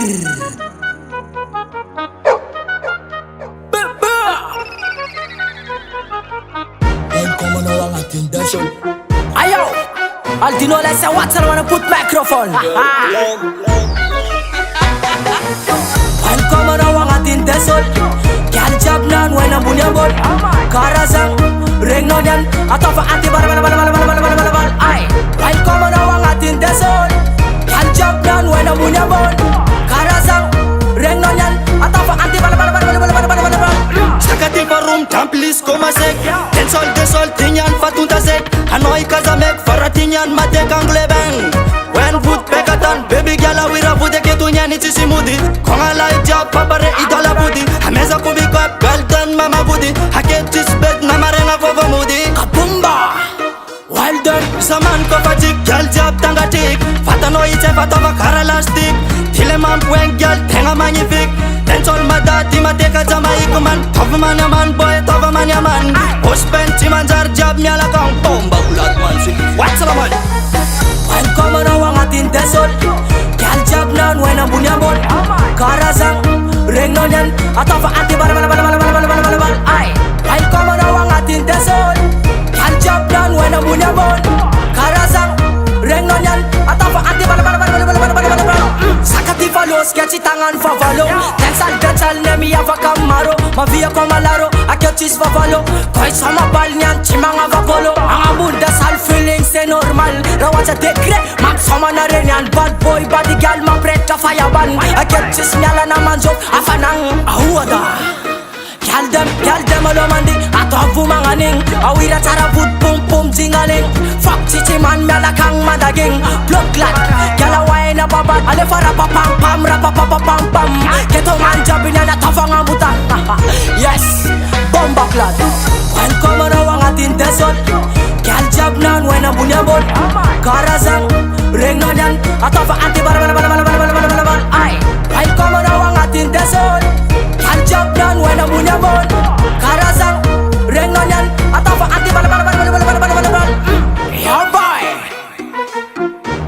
Welcome na ang ating dasyon. Ayo, Aldino let's say what's I wanna put microphone. Welcome na ang ating dasyon. Gyal job nan when I'm bunyabol. Karazang ring non yan atau fa anti bal. Ay, welcome na ang ating dasyon. Gyal job nan when I'm bunyabol. Karazang ring non yan atau fa anti bal. Sakati parum tamplis komasek Tensol desol tinyan fatunta sek Hanoi kazamek faratinyan mate kanglebeng When food pekatan baby gyala wira bude ketunyan iti simudi Kongala ijab papare idala budi Hameza kubikap galdan mama budi Haket tisbet namarenga kova mudi Kabumba Well done. Zaman ko fajik gyal jab tangatik Fatano iche fatava karalastik Tileman puen gyal tenga magnifique Tensol madati mateka jamai kuman Tavaman yaman boy tavaman yaman Hospen cimanjar jab nyala kang Bomba ulat mansi What's up man? Welcome na ang ating desol. Gyal job nan when I'm bunyabol. Karazang ring non yan atau fa anti bal. Ay, welcome na ang ating desol. Gyal job nan when I'm bunyabol. Karazang ring non yan atau fa anti bal. Sakati falos keci tangan favalo. Densal nemi ava kamaro. Mavia komalaro akiotis favalo. Koi sama bal nyan cimang ava polo. Ang amunda sal feeling se normal. Rawaja dekre mak sama na rin yan. Bad boy body gal ma preta fireban. Akiotis nyala na manzo afanang ahuada. Gyal dem alomandi atavu manganing. Awira cara food pum pum jingaling. Fuck chichi man melakang madaging. Blood clot gyal away na babat. Ale fara papam pam rapapapam pam. Keto manjabi na natavang amutang. Yes, bomba clot. Welcome na ang ating desol. Gyal job nan when I'm bunyabol. Karazang ring non yan atau fa anti bal. Ay, welcome na ang ating desol. Gyal job nan when I'm bunyabol. Karazang ring non yan atau fa anti bal. Yo boy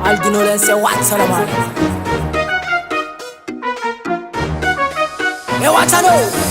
Aldino let's say what's up man. Hey, what's up?